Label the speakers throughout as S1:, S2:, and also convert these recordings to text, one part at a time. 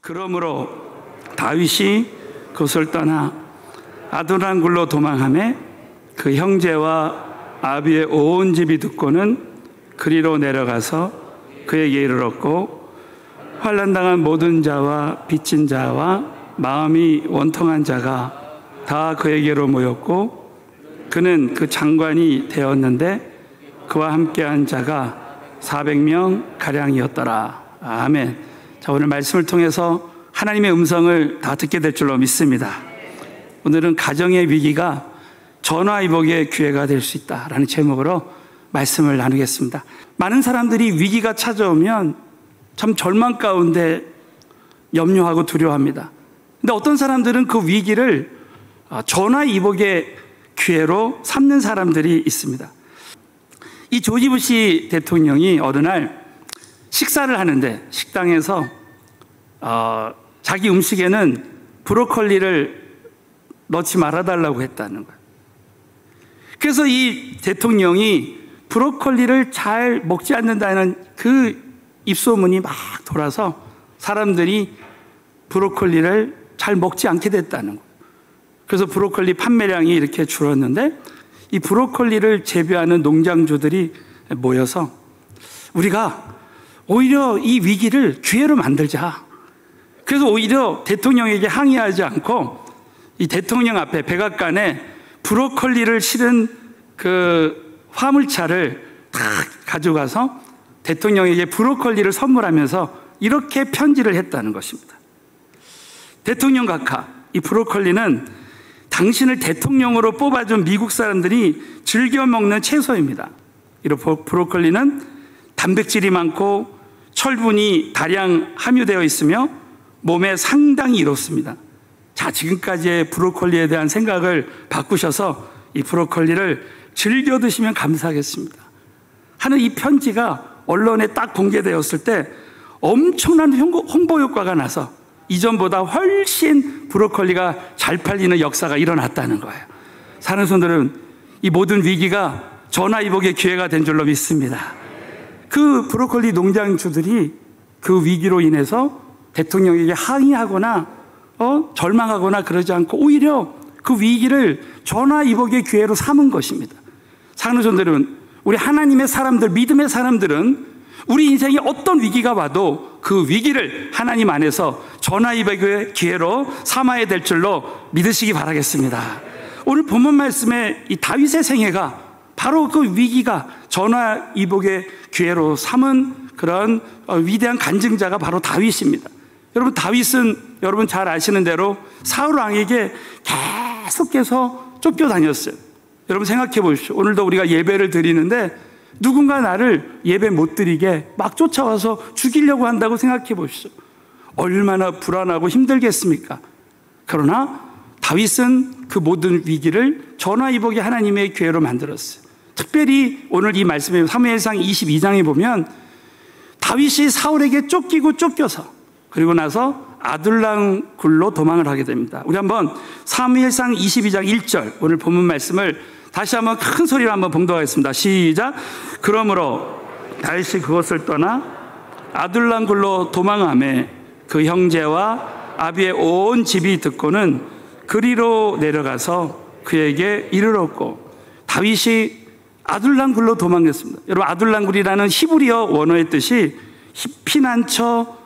S1: 그러므로 다윗이 그것을 떠나 아둘람굴로 도망하매 그 형제와 아비의 온 집이 듣고는 그리로 내려가서 그에게 이르렀고, 환난당한 모든 자와 빚진 자와 마음이 원통한 자가 다 그에게로 모였고, 그는 그 장관이 되었는데 그와 함께한 자가 400명 가량이었더라. 아멘. 자, 오늘 말씀을 통해서 하나님의 음성을 다 듣게 될 줄로 믿습니다. 오늘은 가정의 위기가 전화위복의 기회가 될 수 있다라는 제목으로 말씀을 나누겠습니다. 많은 사람들이 위기가 찾아오면 참 절망 가운데 염려하고 두려워합니다. 근데 어떤 사람들은 그 위기를 전화위복의 기회로 삼는 사람들이 있습니다. 이 조지 부시 대통령이 어느 날 식사를 하는데 식당에서 자기 음식에는 브로콜리를 넣지 말아달라고 했다는 거예요. 그래서 이 대통령이 브로콜리를 잘 먹지 않는다는 그 입소문이 막 돌아서 사람들이 브로콜리를 잘 먹지 않게 됐다는 거예요. 그래서 브로콜리 판매량이 이렇게 줄었는데, 이 브로콜리를 재배하는 농장주들이 모여서 우리가 오히려 이 위기를 기회로 만들자. 그래서 오히려 대통령에게 항의하지 않고 이 대통령 앞에 백악관에 브로콜리를 실은 그 화물차를 다 가져가서 대통령에게 브로콜리를 선물하면서 이렇게 편지를 했다는 것입니다. 대통령 각하, 이 브로콜리는 당신을 대통령으로 뽑아준 미국 사람들이 즐겨 먹는 채소입니다. 이 브로콜리는 단백질이 많고 철분이 다량 함유되어 있으며 몸에 상당히 이롭습니다. 자, 지금까지의 브로콜리에 대한 생각을 바꾸셔서 이 브로콜리를 즐겨 드시면 감사하겠습니다 하는 이 편지가 언론에 딱 공개되었을 때 엄청난 홍보 효과가 나서 이전보다 훨씬 브로콜리가 잘 팔리는 역사가 일어났다는 거예요. 사는 손들은 이 모든 위기가 전화위복의 기회가 된 줄로 믿습니다. 그 브로콜리 농장주들이 그 위기로 인해서 대통령에게 항의하거나 절망하거나 그러지 않고 오히려 그 위기를 전화위복의 기회로 삼은 것입니다. 사는 손들은, 우리 하나님의 사람들, 믿음의 사람들은 우리 인생에 어떤 위기가 와도 그 위기를 하나님 안에서 전화위복의 기회로 삼아야 될 줄로 믿으시기 바라겠습니다. 오늘 본문 말씀에 이 다윗의 생애가 바로 그 위기가 전화위복의 기회로 삼은 그런 위대한 간증자가 바로 다윗입니다. 여러분, 다윗은 여러분 잘 아시는 대로 사울 왕에게 계속해서 쫓겨다녔어요. 여러분 생각해 보십시오. 오늘도 우리가 예배를 드리는데 누군가 나를 예배 못 드리게 막 쫓아와서 죽이려고 한다고 생각해 보십시오. 얼마나 불안하고 힘들겠습니까? 그러나 다윗은 그 모든 위기를 전화위복의 하나님의 기회로 만들었어요. 특별히 오늘 이 말씀에 사무엘상 22장에 보면 다윗이 사울에게 쫓겨서 그리고 나서 아둘람 굴로 도망을 하게 됩니다. 우리 한번 사무엘상 22장 1절 오늘 본문 말씀을 다시 한번 큰 소리로 한번 봉독하겠습니다. 시작. 그러므로 다윗이 그것을 떠나 아둘람 굴로 도망하매 그 형제와 아비의 온 집이 듣고는 그리로 내려가서 그에게 이르렀고, 다윗이 아둘람 굴로 도망했습니다. 여러분, 아둘람 굴이라는 히브리어 원어의 뜻이 피난처,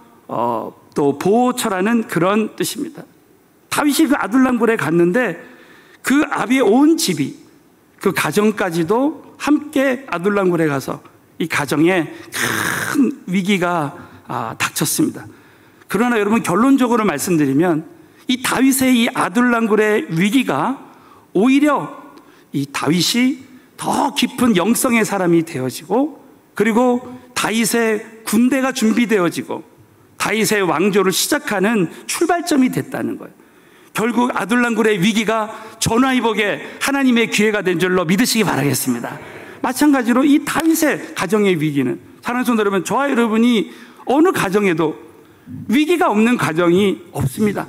S1: 또 보호처라는 그런 뜻입니다. 다윗이 그 아둘람 굴에 갔는데 그 아비의 온 집이, 그 가정까지도 함께 아둘람 굴에 가서 이 가정에 큰 위기가 닥쳤습니다. 그러나 여러분, 결론적으로 말씀드리면 이 다윗의 이 아둘람 굴의 위기가 오히려 이 다윗이 더 깊은 영성의 사람이 되어지고, 그리고 다윗의 군대가 준비되어지고 다윗의 왕조를 시작하는 출발점이 됐다는 거예요. 결국 아둘람 굴의 위기가 전화위복의 하나님의 기회가 된 줄로 믿으시기 바라겠습니다. 마찬가지로 이 다윗의 가정의 위기는, 사랑하는 성도 여러분, 저와 여러분이 어느 가정에도 위기가 없는 가정이 없습니다.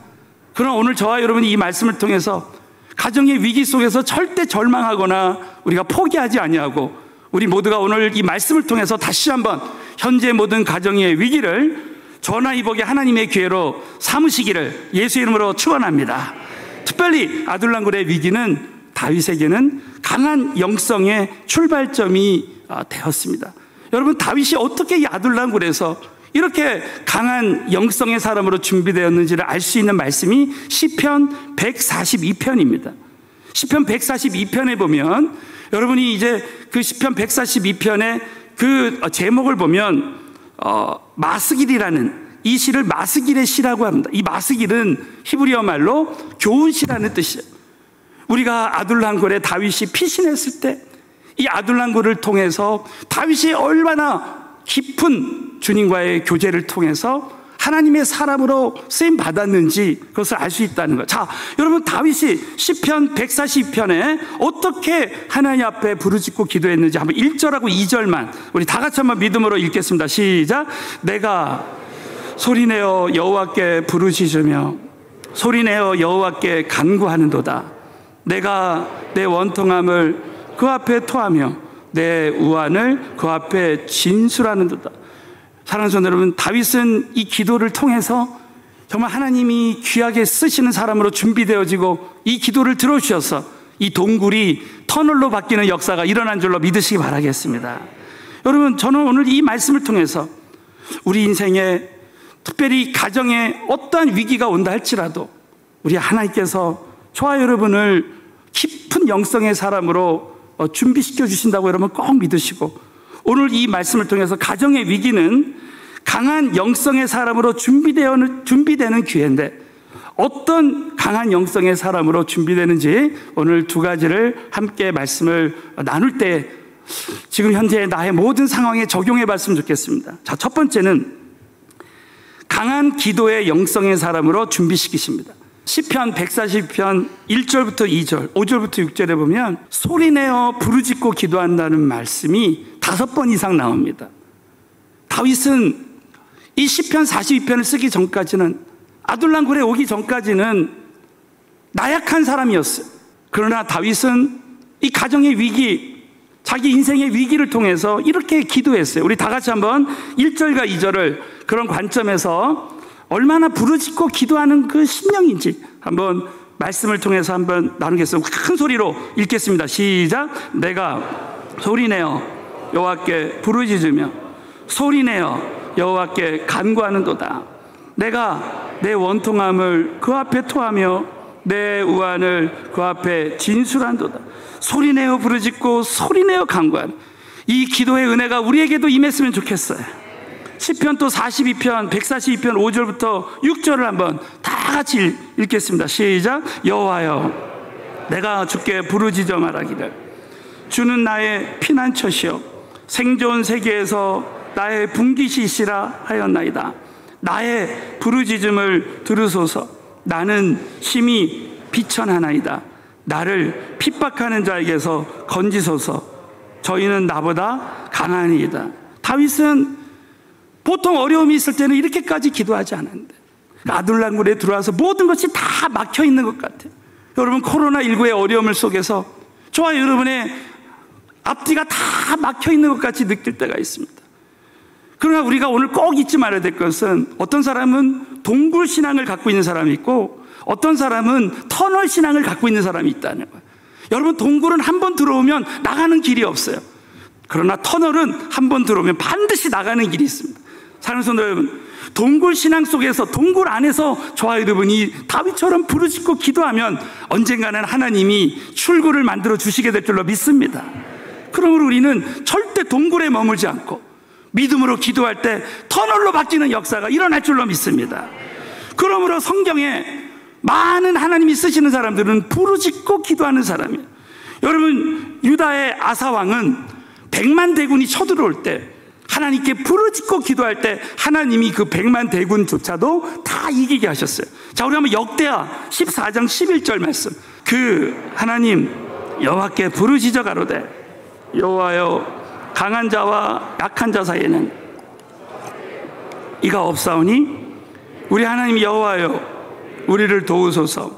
S1: 그러나 오늘 저와 여러분이 이 말씀을 통해서 가정의 위기 속에서 절대 절망하거나 우리가 포기하지 아니하고, 우리 모두가 오늘 이 말씀을 통해서 다시 한번 현재 모든 가정의 위기를 저나 이복이 하나님의 기회로 삼으시기를 예수 이름으로 축원합니다. 특별히 아둘람굴의 위기는 다윗에게는 강한 영성의 출발점이 되었습니다. 여러분, 다윗이 어떻게 이 아둘람굴에서 이렇게 강한 영성의 사람으로 준비되었는지를 알 수 있는 말씀이 시편 142편입니다. 시편 142편에 보면, 여러분이 이제 그 시편 142편의 그 제목을 보면 마스길이라는, 이 시를 마스길의 시라고 합니다. 이 마스길은 히브리어 말로 교훈 시라는 뜻이에요. 우리가 아둘람굴에 다윗이 피신했을 때 이 아둘람굴을 통해서 다윗이 얼마나 깊은 주님과의 교제를 통해서 하나님의 사람으로 쓰임 받았는지 그것을 알 수 있다는 것. 자, 여러분, 다윗이 시편 142편에 어떻게 하나님 앞에 부르짖고 기도했는지 한번 1절하고 2절만 우리 다 같이 한번 믿음으로 읽겠습니다. 시작. 내가 소리내어 여호와께 부르짖으며 소리내어 여호와께 간구하는도다. 내가 내 원통함을 그 앞에 토하며 내 우환을 그 앞에 진술하는도다. 사랑하는 성도 여러분, 다윗은 이 기도를 통해서 정말 하나님이 귀하게 쓰시는 사람으로 준비되어지고 이 기도를 들어주셔서 이 동굴이 터널로 바뀌는 역사가 일어난 줄로 믿으시기 바라겠습니다. 여러분, 저는 오늘 이 말씀을 통해서 우리 인생에 특별히 가정에 어떠한 위기가 온다 할지라도 우리 하나님께서 저와 여러분을 깊은 영성의 사람으로 준비시켜 주신다고 여러분 꼭 믿으시고, 오늘 이 말씀을 통해서 가정의 위기는 강한 영성의 사람으로 준비되는 기회인데, 어떤 강한 영성의 사람으로 준비되는지 오늘 두 가지를 함께 말씀을 나눌 때 지금 현재 나의 모든 상황에 적용해 봤으면 좋겠습니다. 자, 첫 번째는 강한 기도의 영성의 사람으로 준비시키십니다. 시편 140편 1절부터 2절, 5절부터 6절에 보면 소리내어 부르짖고 기도한다는 말씀이 5번 이상 나옵니다. 다윗은 이 시편 42편을 쓰기 전까지는, 아둘람굴에 오기 전까지는 나약한 사람이었어요. 그러나 다윗은 이 가정의 위기, 자기 인생의 위기를 통해서 이렇게 기도했어요. 우리 다 같이 한번 1절과 2절을 그런 관점에서 얼마나 부르짖고 기도하는 그 심령인지 한번 말씀을 통해서 한번 나누겠습니다. 큰 소리로 읽겠습니다. 시작. 내가 소리내어 여호와께 부르짖으며 소리내어 여호와께 간구하는도다. 내가 내 원통함을 그 앞에 토하며 내 우환을 그 앞에 진술한도다. 소리내어 부르짖고 소리내어 간구하는 이 기도의 은혜가 우리에게도 임했으면 좋겠어요. 시편 또 42편 142편 5절부터 6절을 한번 다 같이 읽겠습니다. 시작. 여호와여, 내가 주께 부르짖어 말하기를 주는 나의 피난처시여 생존 세계에서 나의 분깃이시라 하였나이다. 나의 부르짖음을 들으소서. 나는 심히 비천하나이다. 나를 핍박하는 자에게서 건지소서. 저희는 나보다 강하니이다. 다윗은 보통 어려움이 있을 때는 이렇게까지 기도하지 않았는데 아둘람굴에 들어와서 모든 것이 다 막혀 있는 것 같아요. 여러분, 코로나19의 어려움을 속에서 저와 여러분의 앞뒤가 다 막혀 있는 것 같이 느낄 때가 있습니다. 그러나 우리가 오늘 꼭 잊지 말아야 될 것은, 어떤 사람은 동굴 신앙을 갖고 있는 사람이 있고 어떤 사람은 터널 신앙을 갖고 있는 사람이 있다는 거예요. 여러분, 동굴은 한 번 들어오면 나가는 길이 없어요. 그러나 터널은 한 번 들어오면 반드시 나가는 길이 있습니다. 사랑하는 성도 여러분, 동굴 신앙 속에서, 동굴 안에서 저와 여러분이 다윗처럼 부르짖고 기도하면 언젠가는 하나님이 출구를 만들어 주시게 될 줄로 믿습니다. 그러므로 우리는 절대 동굴에 머물지 않고 믿음으로 기도할 때 터널로 바뀌는 역사가 일어날 줄로 믿습니다. 그러므로 성경에 많은 하나님이 쓰시는 사람들은 부르짖고 기도하는 사람이에요. 여러분, 유다의 아사 왕은 100만 대군이 쳐들어올 때 하나님께 부르짖고 기도할 때 하나님이 그 100만 대군조차도 다 이기게 하셨어요. 자, 우리 한번 역대하 14장 11절 말씀. 그 하나님 여호와께 부르짖어 가로되 여호와여, 강한 자와 약한 자 사이에는 이가 없사오니 우리 하나님 여호와여, 우리를 도우소서.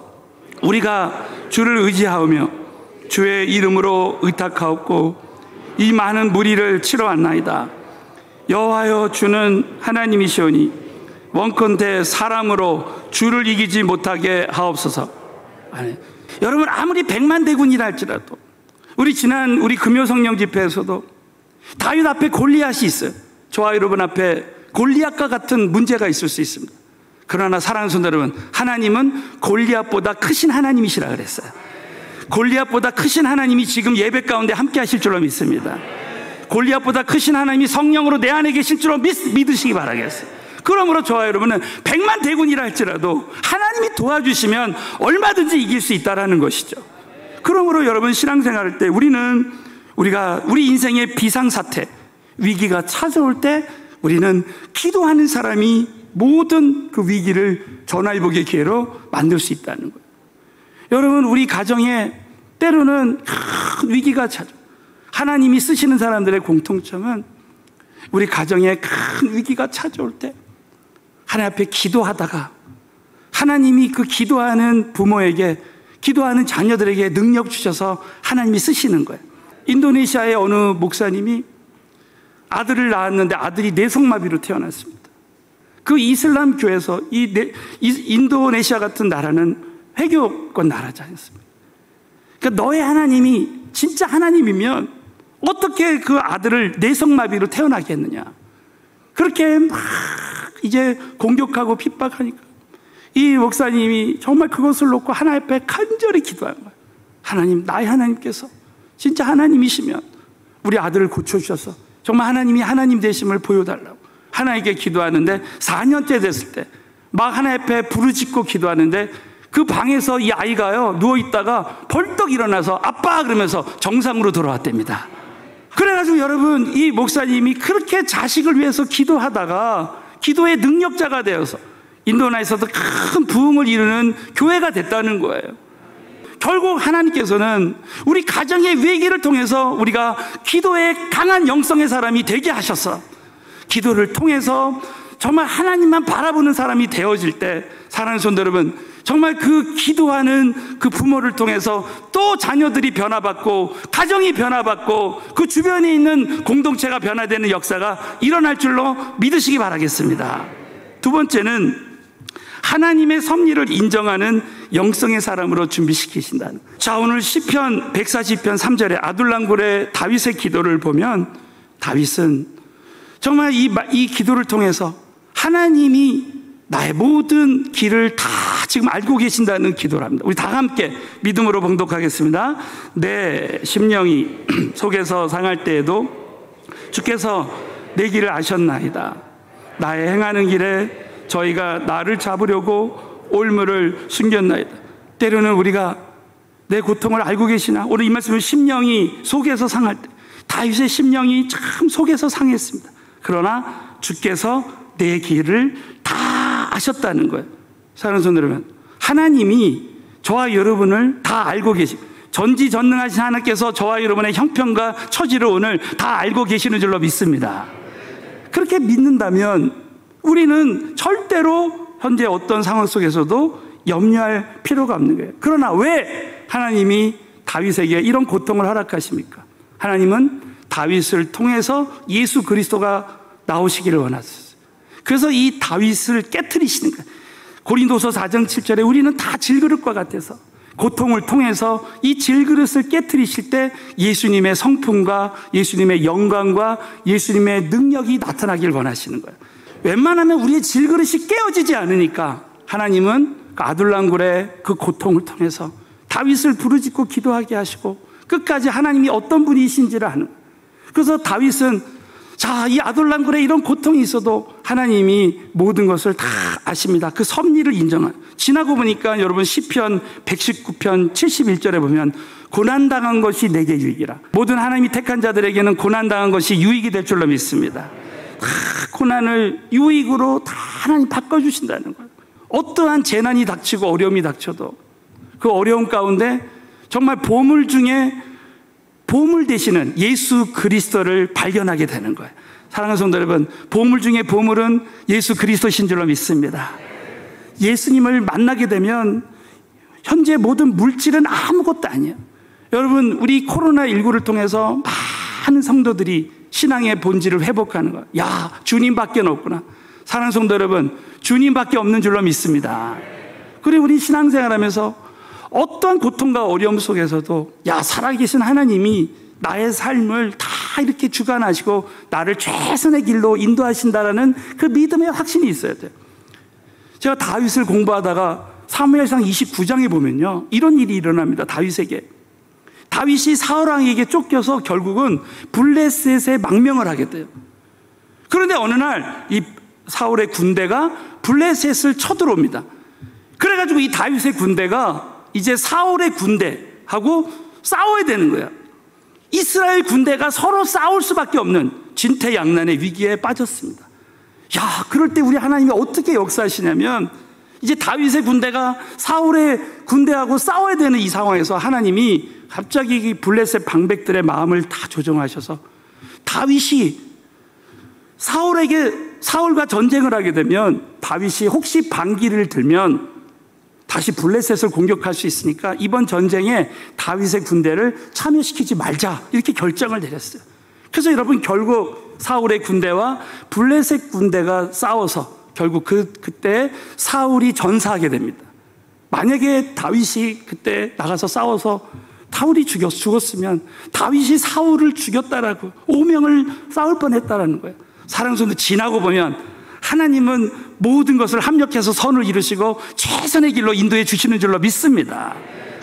S1: 우리가 주를 의지하오며 주의 이름으로 의탁하옵고 이 많은 무리를 치러 왔나이다. 여호와여, 주는 하나님이시오니 원컨대 사람으로 주를 이기지 못하게 하옵소서. 아니, 여러분 아무리 100만 대군이라 할지라도 우리 지난 우리 금요성령 집회에서도 다윗 앞에 골리앗이 있어요. 저와 여러분 앞에 골리앗과 같은 문제가 있을 수 있습니다. 그러나 사랑하는 성도 여러분, 하나님은 골리앗보다 크신 하나님이시라 그랬어요. 골리앗보다 크신 하나님이 지금 예배 가운데 함께 하실 줄로 믿습니다. 골리앗보다 크신 하나님이 성령으로 내 안에 계실 줄로 믿으시기 바라겠어요. 그러므로 저와 여러분은 100만 대군이라 할지라도 하나님이 도와주시면 얼마든지 이길 수 있다는 것이죠. 그러므로 여러분 신앙생활할 때 우리 인생의 비상사태, 위기가 찾아올 때 우리는 기도하는 사람이 모든 그 위기를 전화위복의 기회로 만들 수 있다는 거예요. 여러분 우리 가정에 때로는 큰 위기가 찾아. 하나님이 쓰시는 사람들의 공통점은 우리 가정에 큰 위기가 찾아올 때 하나님 앞에 기도하다가 하나님이 그 기도하는 부모에게, 기도하는 자녀들에게 능력 주셔서 하나님이 쓰시는 거예요. 인도네시아의 어느 목사님이 아들을 낳았는데 아들이 뇌성마비로 태어났습니다. 그 이슬람 교회에서 인도네시아 같은 나라는 회교권 나라지 않습니까? 그러니까 너의 하나님이 진짜 하나님이면 어떻게 그 아들을 뇌성마비로 태어나게 했느냐. 그렇게 막 이제 공격하고 핍박하니까 이 목사님이 정말 그것을 놓고 하나님 앞에 간절히 기도한 거예요. 하나님, 나의 하나님께서 진짜 하나님이시면 우리 아들을 고쳐주셔서 정말 하나님이 하나님 되심을 보여달라고 하나님께 기도하는데 4년째 됐을 때 막 하나님 앞에 부르짖고 기도하는데 그 방에서 이 아이가요 누워있다가 벌떡 일어나서 아빠 그러면서 정상으로 돌아왔답니다. 그래가지고 여러분 이 목사님이 그렇게 자식을 위해서 기도하다가 기도의 능력자가 되어서 인도네시아에서도 큰 부흥을 이루는 교회가 됐다는 거예요. 결국 하나님께서는 우리 가정의 위기를 통해서 우리가 기도의 강한 영성의 사람이 되게 하셨어. 기도를 통해서 정말 하나님만 바라보는 사람이 되어질 때 사랑하는 성도 여러분, 정말 그 기도하는 그 부모를 통해서 또 자녀들이 변화받고 가정이 변화받고 그 주변에 있는 공동체가 변화되는 역사가 일어날 줄로 믿으시기 바라겠습니다. 두 번째는 하나님의 섭리를 인정하는 영성의 사람으로 준비시키신다는. 자, 오늘 시편 140편 3절에 아둘람굴의 다윗의 기도를 보면 다윗은 정말 이 기도를 통해서 하나님이 나의 모든 길을 다 지금 알고 계신다는 기도를 합니다. 우리 다 함께 믿음으로 봉독하겠습니다. 내 심령이 속에서 상할 때에도 주께서 내 길을 아셨나이다. 나의 행하는 길에 저희가 나를 잡으려고 올무를 숨겼나이다. 때로는 우리가 내 고통을 알고 계시나? 오늘 이 말씀은 심령이 속에서 상할 때 다윗의 심령이 참 속에서 상했습니다. 그러나 주께서 내 길을 다 아셨다는 거예요. 사랑하는 성도 여러분, 하나님이 저와 여러분을 다 알고 전지전능하신 하나님께서 저와 여러분의 형편과 처지를 오늘 다 알고 계시는 줄로 믿습니다. 그렇게 믿는다면 우리는 절대로 현재 어떤 상황 속에서도 염려할 필요가 없는 거예요. 그러나 왜 하나님이 다윗에게 이런 고통을 허락하십니까? 하나님은 다윗을 통해서 예수 그리스도가 나오시기를 원하셨어요. 그래서 이 다윗을 깨트리시는 거예요. 고린도서 4장 7절에 우리는 다 질그릇과 같아서 고통을 통해서 이 질그릇을 깨트리실 때 예수님의 성품과 예수님의 영광과 예수님의 능력이 나타나길 원하시는 거예요. 웬만하면 우리의 질그릇이 깨어지지 않으니까 하나님은 그 아둘람굴의 그 고통을 통해서 다윗을 부르짖고 기도하게 하시고 끝까지 하나님이 어떤 분이신지를 아는 거예요. 그래서 다윗은 이 아둘람굴에 이런 고통이 있어도 하나님이 모든 것을 다 아십니다. 그 섭리를 인정한. 지나고 보니까 여러분 시편 119편 71절에 보면 고난당한 것이 내게 유익이라. 모든 하나님이 택한 자들에게는 고난당한 것이 유익이 될 줄로 믿습니다. 고난을 유익으로 다 하나님 바꿔주신다는 거예요. 어떠한 재난이 닥치고 어려움이 닥쳐도 그 어려움 가운데 정말 보물 중에 보물 되시는 예수 그리스도를 발견하게 되는 거예요. 사랑하는 성도 여러분, 보물 중에 보물은 예수 그리스도신 줄로 믿습니다. 예수님을 만나게 되면 현재 모든 물질은 아무것도 아니에요. 여러분, 우리 코로나19를 통해서 많은 성도들이 신앙의 본질을 회복하는 거예요. 야, 주님밖에 없구나. 사랑하는 성도 여러분, 주님밖에 없는 줄로 믿습니다. 그리고 우리 신앙생활하면서 어떠한 고통과 어려움 속에서도 살아계신 하나님이 나의 삶을 다 이렇게 주관하시고 나를 최선의 길로 인도하신다라는 그 믿음의 확신이 있어야 돼요. 제가 다윗을 공부하다가 사무엘상 29장에 보면요, 이런 일이 일어납니다. 다윗이 사울 왕에게 쫓겨서 결국은 블레셋에 망명을 하게 돼요. 그런데 어느 날 이 사울의 군대가 블레셋을 쳐들어옵니다. 그래가지고 이 다윗의 군대가 이제 사울의 군대하고 싸워야 되는 거야. 이스라엘 군대가 서로 싸울 수밖에 없는 진퇴양난의 위기에 빠졌습니다. 그럴 때 우리 하나님이 어떻게 역사하시냐면, 이제 다윗의 군대가 사울의 군대하고 싸워야 되는 이 상황에서 하나님이 갑자기 이 블레셋 방백들의 마음을 다 조정하셔서 다윗이 사울과 전쟁을 하게 되면 다윗이 혹시 반기를 들면 다시 블레셋을 공격할 수 있으니까 이번 전쟁에 다윗의 군대를 참여시키지 말자, 이렇게 결정을 내렸어요. 그래서 여러분, 결국 사울의 군대와 블레셋 군대가 싸워서 결국 그때 사울이 전사하게 됩니다. 만약에 다윗이 그때 나가서 싸워서 사울이 죽었으면 다윗이 사울을 죽였다라고 오명을 쌓을 뻔했다라는 거예요. 사랑하는 성도, 지나고 보면 하나님은 모든 것을 합력해서 선을 이루시고 최선의 길로 인도해 주시는 줄로 믿습니다.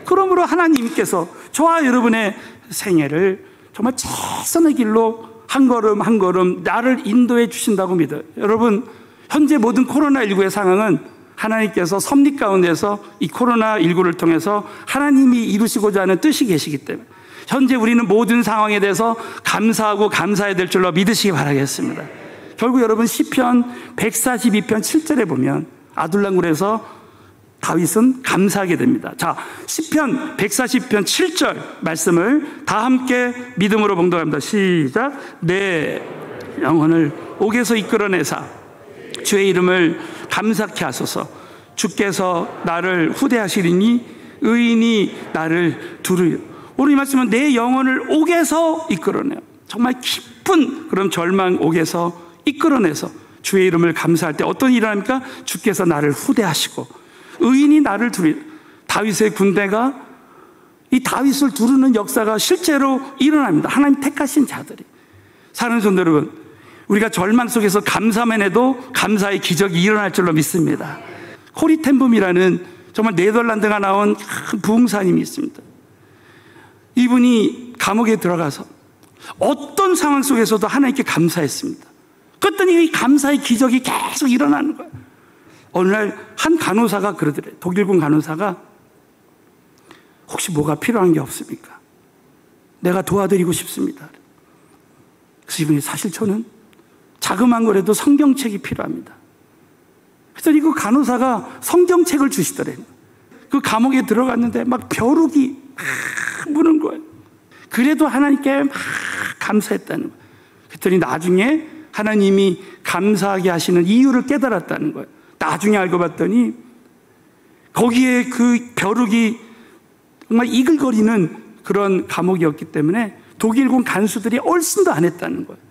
S1: 그러므로 하나님께서 저와 여러분의 생애를 정말 최선의 길로 한 걸음 한 걸음 나를 인도해 주신다고 믿어요. 여러분, 현재 모든 코로나19의 상황은 하나님께서 섭리 가운데서 이 코로나19를 통해서 하나님이 이루시고자 하는 뜻이 계시기 때문에 현재 우리는 모든 상황에 대해서 감사하고 감사해야 될 줄로 믿으시기 바라겠습니다. 결국 여러분, 시편 142편 7절에 보면 아둘람굴에서 다윗은 감사하게 됩니다. 자, 시편 140편 7절 말씀을 다 함께 믿음으로 봉독합니다. 시작. 내 영혼을 옥에서 이끌어내사 주의 이름을 감사케 하소서. 주께서 나를 후대하시리니 의인이 나를 두르리라. 오늘 이 말씀은 내 영혼을 옥에서 이끌어내요. 정말 깊은 그런 절망 옥에서 이끌어내서 주의 이름을 감사할 때 어떤 일을 합니까? 주께서 나를 후대하시고 의인이 나를 두르리라. 다윗의 군대가 이 다윗을 두르는 역사가 실제로 일어납니다. 하나님 택하신 자들이. 사랑하는 성도 여러분, 우리가 절망 속에서 감사만 해도 감사의 기적이 일어날 줄로 믿습니다. 코리 텐붐이라는 정말 네덜란드가 나온 큰 부흥사님이 있습니다. 이분이 감옥에 들어가서 어떤 상황 속에서도 하나님께 감사했습니다. 그랬더니 이 감사의 기적이 계속 일어나는 거예요. 어느 날 한 간호사가 그러더래요. 독일군 간호사가 혹시 뭐가 필요한 게 없습니까? 내가 도와드리고 싶습니다. 그래서 이분이 사실 저는 자그마한 거라도 성경책이 필요합니다. 그래서 그 간호사가 성경책을 주시더래요. 그 감옥에 들어갔는데 막 벼룩이 막 무는 거예요. 그래도 하나님께 막 감사했다는 거예요. 그랬더니 나중에 하나님이 감사하게 하시는 이유를 깨달았다는 거예요. 나중에 알고 봤더니 거기에 그 벼룩이 정말 이글거리는 그런 감옥이었기 때문에 독일군 간수들이 얼씬도 안 했다는 거예요.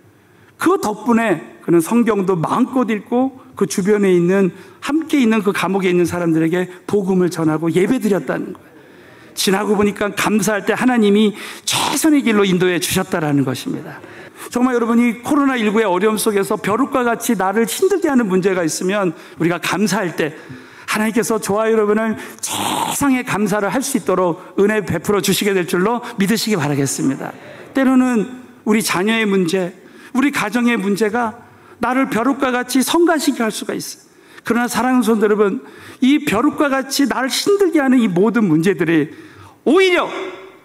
S1: 그 덕분에 그는 성경도 마음껏 읽고 그 주변에 있는 함께 있는 그 감옥에 있는 사람들에게 복음을 전하고 예배드렸다는 거예요. 지나고 보니까 감사할 때 하나님이 최선의 길로 인도해 주셨다라는 것입니다. 정말 여러분이 코로나19의 어려움 속에서 벼룩과 같이 나를 힘들게 하는 문제가 있으면 우리가 감사할 때 하나님께서 저와 여러분을 최상의 감사를 할 수 있도록 은혜 베풀어 주시게 될 줄로 믿으시기 바라겠습니다. 때로는 우리 자녀의 문제, 우리 가정의 문제가 나를 벼룩과 같이 성가시게 할 수가 있어요. 그러나 사랑하는 성도 여러분, 이 벼룩과 같이 나를 힘들게 하는 이 모든 문제들이 오히려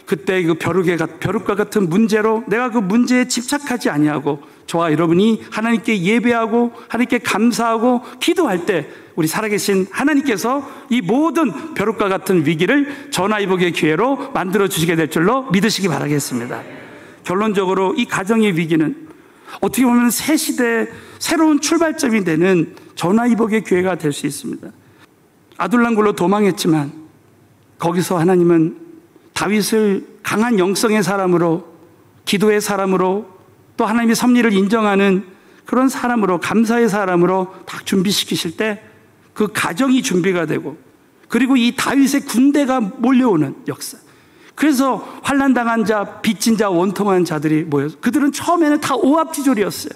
S1: 그때 그 벼룩과 같은 문제로 내가 그 문제에 집착하지 아니하고 저와 여러분이 하나님께 예배하고 하나님께 감사하고 기도할 때 우리 살아계신 하나님께서 이 모든 벼룩과 같은 위기를 전화위복의 기회로 만들어 주시게 될 줄로 믿으시기 바라겠습니다. 결론적으로 이 가정의 위기는 어떻게 보면 새 시대의 새로운 출발점이 되는 전화위복의 기회가 될 수 있습니다. 아둘람굴로 도망했지만 거기서 하나님은 다윗을 강한 영성의 사람으로, 기도의 사람으로, 또 하나님의 섭리를 인정하는 그런 사람으로, 감사의 사람으로 딱 준비시키실 때 그 가정이 준비가 되고, 그리고 이 다윗의 군대가 몰려오는 역사. 그래서 환난당한 자, 빚진 자, 원통한 자들이 모여서, 그들은 처음에는 다 오합지졸이었어요.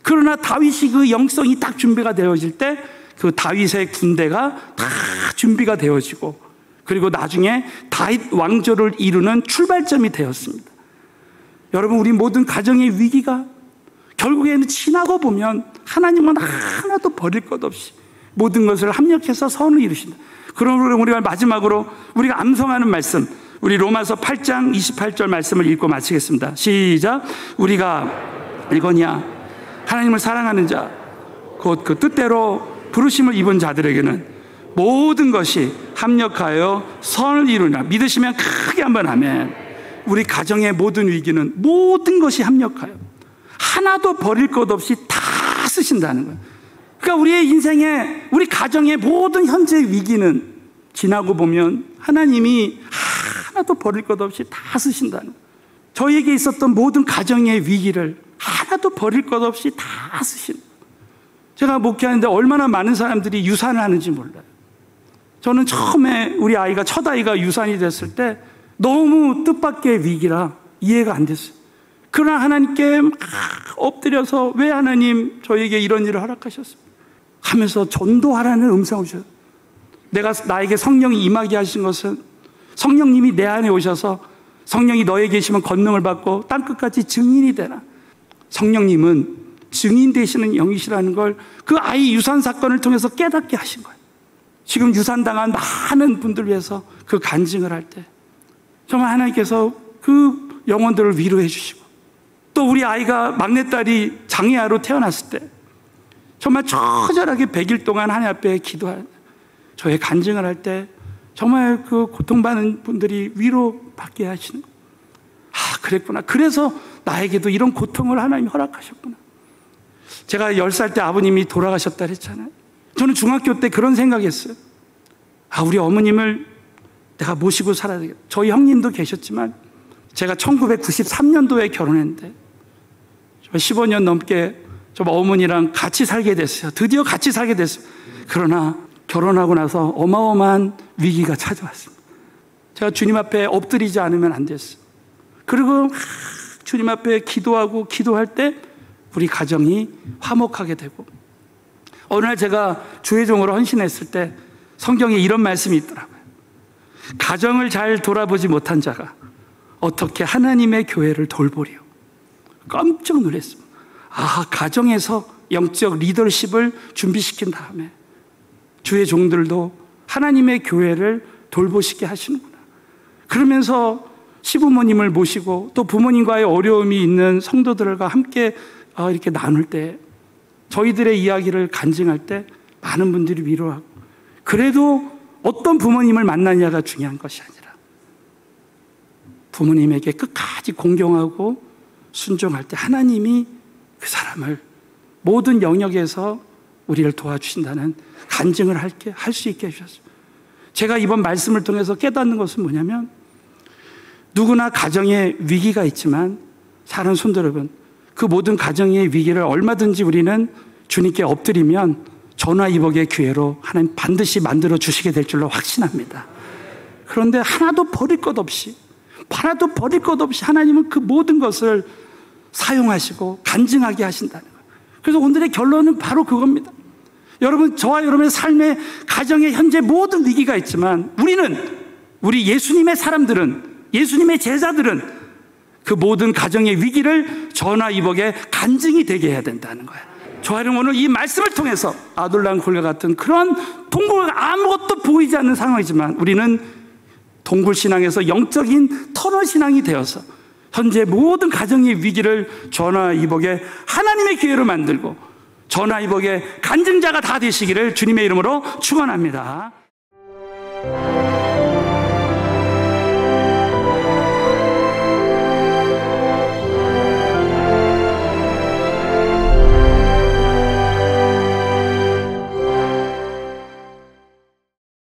S1: 그러나 다윗이 그 영성이 딱 준비가 되어질 때 그 다윗의 군대가 다 준비가 되어지고, 그리고 나중에 다윗 왕조를 이루는 출발점이 되었습니다. 여러분, 우리 모든 가정의 위기가 결국에는 지나고 보면 하나님은 하나도 버릴 것 없이 모든 것을 합력해서 선을 이루신다. 그러므로 우리가 마지막으로 우리가 암송하는 말씀, 우리 로마서 8장 28절 말씀을 읽고 마치겠습니다. 시작. 우리가 이거냐, 하나님을 사랑하는 자, 곧 그 뜻대로 부르심을 입은 자들에게는 모든 것이 합력하여 선을 이루나. 믿으시면 크게 한번 아멘. 우리 가정의 모든 위기는 모든 것이 합력하여 하나도 버릴 것 없이 다 쓰신다는 거예요. 그러니까 우리의 인생에, 우리 가정의 모든 현재 위기는 지나고 보면 하나님이 하나도 버릴 것 없이 다 쓰신다는 거예요. 저에게 있었던 모든 가정의 위기를 하나도 버릴 것 없이 다 쓰신 거예요. 제가 목회하는데 얼마나 많은 사람들이 유산을 하는지 몰라요. 저는 처음에 우리 아이가, 첫 아이가 유산이 됐을 때 너무 뜻밖의 위기라 이해가 안 됐어요. 그러나 하나님께 막 엎드려서 왜 하나님 저에게 이런 일을 허락하셨습니까? 하면서 전도하라는 음성을 주셨어요. 나에게 성령이 임하게 하신 것은 성령님이 내 안에 오셔서 성령이 너에 계시면 권능을 받고 땅끝까지 증인이 되라. 성령님은 증인 되시는 영이시라는 걸 그 아이 유산 사건을 통해서 깨닫게 하신 거예요. 지금 유산당한 많은 분들 위해서 그 간증을 할 때 정말 하나님께서 그 영혼들을 위로해 주시고, 또 우리 아이가 막내딸이 장애아로 태어났을 때 정말 처절하게 100일 동안 하나님 앞에 기도할, 저의 간증을 할 때 정말 그 고통받는 분들이 위로받게 하시는 거예요. 아, 그랬구나. 그래서 나에게도 이런 고통을 하나님이 허락하셨구나. 제가 10살 때 아버님이 돌아가셨다 그랬잖아요. 저는 중학교 때 그런 생각했어요. 아, 우리 어머님을 내가 모시고 살아야 되겠다. 저희 형님도 계셨지만 제가 1993년도에 결혼했는데 15년 넘게 저 어머니랑 같이 살게 됐어요. 드디어 같이 살게 됐어요. 그러나 결혼하고 나서 어마어마한 위기가 찾아왔습니다. 제가 주님 앞에 엎드리지 않으면 안 됐어요. 그리고 주님 앞에 기도하고 기도할 때 우리 가정이 화목하게 되고, 어느 날 제가 주회종으로 헌신했을 때 성경에 이런 말씀이 있더라고요. 가정을 잘 돌아보지 못한 자가 어떻게 하나님의 교회를 돌보리요. 깜짝 놀랐습니다. 아, 가정에서 영적 리더십을 준비시킨 다음에 주의 종들도 하나님의 교회를 돌보시게 하시는구나. 그러면서 시부모님을 모시고 또 부모님과의 어려움이 있는 성도들과 함께 이렇게 나눌 때, 저희들의 이야기를 간증할 때 많은 분들이 위로하고, 그래도 어떤 부모님을 만나냐가 중요한 것이 아니라 부모님에게 끝까지 공경하고 순종할 때 하나님이 그 사람을 모든 영역에서 우리를 도와주신다는 간증을 할 수 있게 해주셨어요. 제가 이번 말씀을 통해서 깨닫는 것은 뭐냐면, 누구나 가정에 위기가 있지만 사랑하는 성도 여러분, 그 모든 가정의 위기를 얼마든지 우리는 주님께 엎드리면 전화위복의 기회로 하나님 반드시 만들어 주시게 될 줄로 확신합니다. 그런데 하나도 버릴 것 없이 하나님은 그 모든 것을 사용하시고 간증하게 하신다는 거예요. 그래서 오늘의 결론은 바로 그겁니다. 여러분, 저와 여러분의 삶의 가정에 현재 모든 위기가 있지만 우리 예수님의 사람들은, 예수님의 제자들은 그 모든 가정의 위기를 전화위복의 간증이 되게 해야 된다는 거예요. 저와 여러분, 오늘 이 말씀을 통해서 아둘람 굴과 같은 그런 동굴, 아무것도 보이지 않는 상황이지만 우리는 동굴신앙에서 영적인 터널신앙이 되어서 현재 모든 가정의 위기를 전화위복의 하나님의 기회로 만들고 전화위복의 간증자가 다 되시기를 주님의 이름으로 축원합니다.